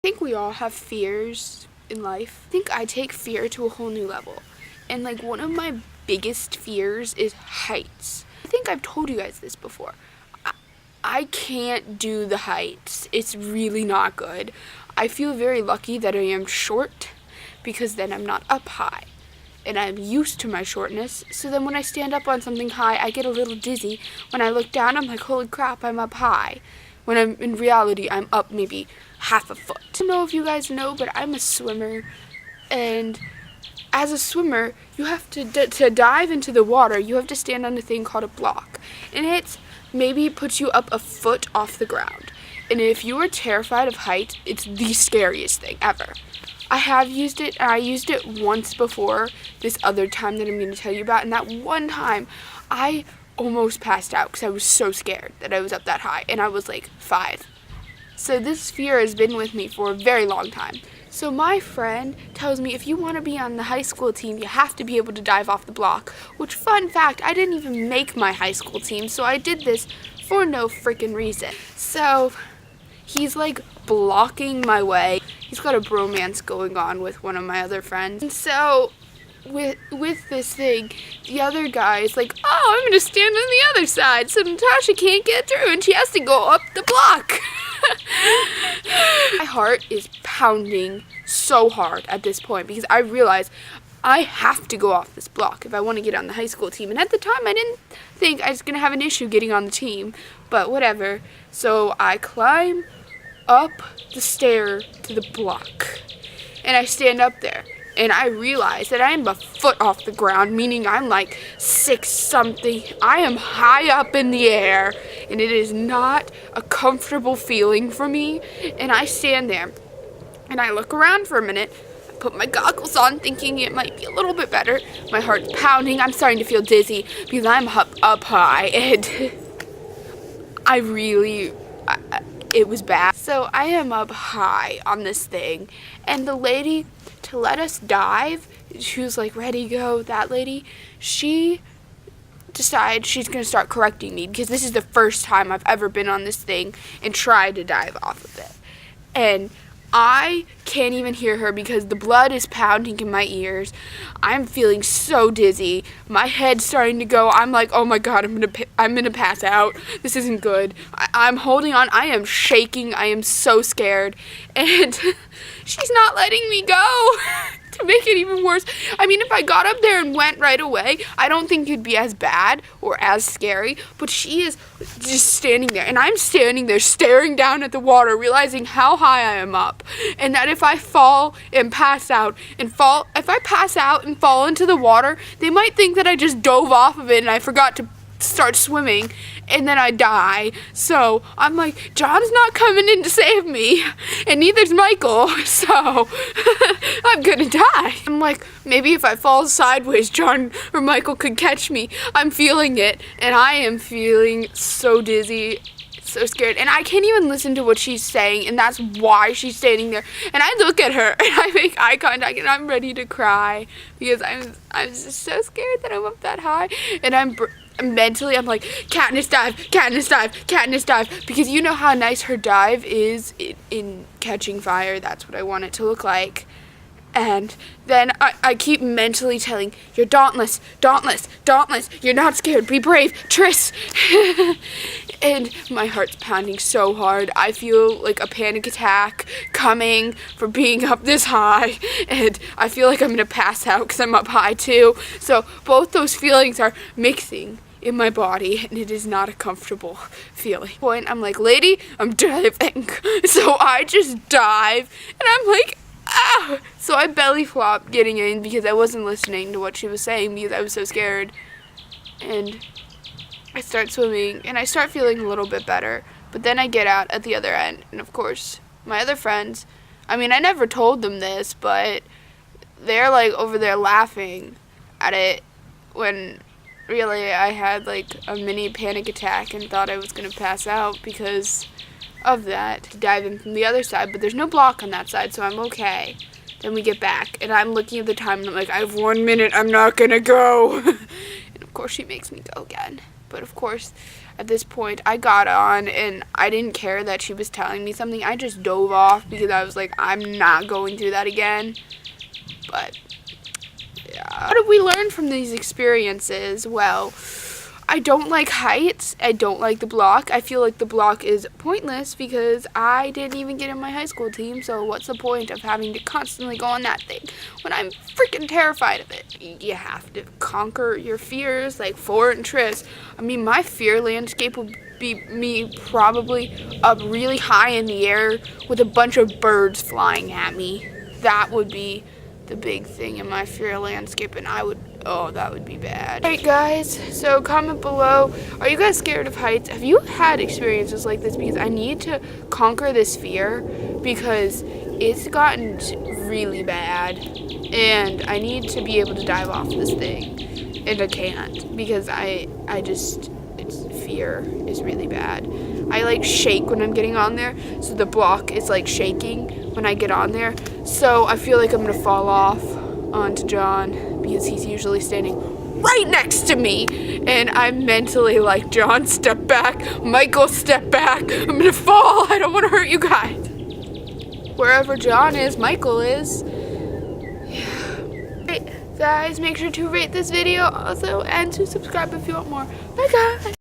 think we all have fears in life. I think I take fear to a whole new level. And like one of my biggest fears is heights. I think I've told you guys this before. I can't do the heights. It's really not good. I feel very lucky that I am short because then I'm not up high. And I'm used to my shortness, so then when I stand up on something high, I get a little dizzy. When I look down, I'm like, holy crap, I'm up high. When I'm in reality, I'm up maybe half a foot. I don't know if you guys know, but I'm a swimmer, and as a swimmer, you have to dive into the water, you have to stand on a thing called a block, and it's maybe puts you up a foot off the ground. And if you are terrified of heights, it's the scariest thing ever. I have used it, and I used it once before this other time that I'm going to tell you about, and that one time I almost passed out because I was so scared that I was up that high, and I was like 5. So this fear has been with me for a very long time. So my friend tells me if you want to be on the high school team, you have to be able to dive off the block, which, fun fact, I didn't even make my high school team, so I did this for no freaking reason. So he's like blocking my way. He's got a bromance going on with one of my other friends. And so with this thing, the other guy is like, oh, I'm going to stand on the other side so Natasha can't get through and she has to go up the block. My heart is pounding so hard at this point because I realize I have to go off this block if I want to get on the high school team. And at the time, I didn't think I was going to have an issue getting on the team, but whatever. So I climb up the stair to the block, and I stand up there, and I realize that I am a foot off the ground, meaning I'm like 6 something. I am high up in the air, and it is not a comfortable feeling for me. And I stand there, and I look around for a minute, I put my goggles on thinking it might be a little bit better. My heart's pounding, I'm starting to feel dizzy because I'm up high, and it was bad. So I am up high on this thing, and the lady, to let us dive, she was like, ready, go, that lady, she decided she's going to start correcting me because this is the first time I've ever been on this thing and tried to dive off of it. And I can't even hear her because the blood is pounding in my ears. I'm feeling so dizzy. My head's starting to go. I'm like, oh my God, I'm gonna pass out. This isn't good. I'm holding on. I am shaking. I am so scared. And she's not letting me go. To make it even worse, I mean, if I got up there and went right away, I don't think it'd be as bad or as scary, but she is just standing there, and I'm standing there staring down at the water, realizing how high I am up, and that if I fall and pass out, if I pass out and fall into the water, they might think that I just dove off of it and I forgot to start swimming, and then I die. So I'm like, John's not coming in to save me, and neither's Michael, so I'm gonna die. I'm like, maybe if I fall sideways, John or Michael could catch me. I'm feeling it, and I am feeling so dizzy, so scared, and I can't even listen to what she's saying, and that's why she's standing there. And I look at her, and I make eye contact, and I'm ready to cry because I'm just so scared that I'm up that high, and mentally, I'm like, Katniss dive, Katniss dive, Katniss dive, because you know how nice her dive is in Catching Fire. That's what I want it to look like. And then I keep mentally telling, you're dauntless, dauntless, dauntless, you're not scared, be brave, Triss. And my heart's pounding so hard. I feel like a panic attack coming for being up this high, and I feel like I'm going to pass out because I'm up high too. So both those feelings are mixing in my body, and it is not a comfortable feeling. I'm like, lady, I'm diving. So I just dive, and I'm like, ah! So I belly flop getting in because I wasn't listening to what she was saying because I was so scared. And I start swimming, and I start feeling a little bit better. But then I get out at the other end, and of course, my other friends, I mean, I never told them this, but they're like over there laughing at it when really I had like a mini panic attack and thought I was going to pass out because of that, to dive in from the other side, but there's no block on that side, so I'm okay. Then we get back, and I'm looking at the time, and I'm like, I have 1 minute, I'm not gonna go. And of course she makes me go again. But of course, at this point, I got on and I didn't care that she was telling me something. I just dove off because I was like, I'm not going through that again. But yeah. What did we learn from these experiences? Well, I don't like heights. I don't like the block. I feel like the block is pointless because I didn't even get in my high school team, so what's the point of having to constantly go on that thing when I'm freaking terrified of it? You have to conquer your fears, like Fort and Tris. I mean, my fear landscape would be me probably up really high in the air with a bunch of birds flying at me. That would be the big thing in my fear landscape, and that would be bad. Alright guys, so comment below, are you guys scared of heights? Have you had experiences like this? Because I need to conquer this fear because it's gotten really bad and I need to be able to dive off this thing, and I can't because fear is really bad. I like shake when I'm getting on there, so the block is like shaking when I get on there, so I feel like I'm gonna fall off onto John because he's usually standing right next to me, and I'm mentally like, John, step back, Michael, step back, I'm gonna fall, I don't want to hurt you guys. Wherever John is, Michael is. Yeah. Right, guys, make sure to rate this video also and to subscribe if you want more. Bye guys.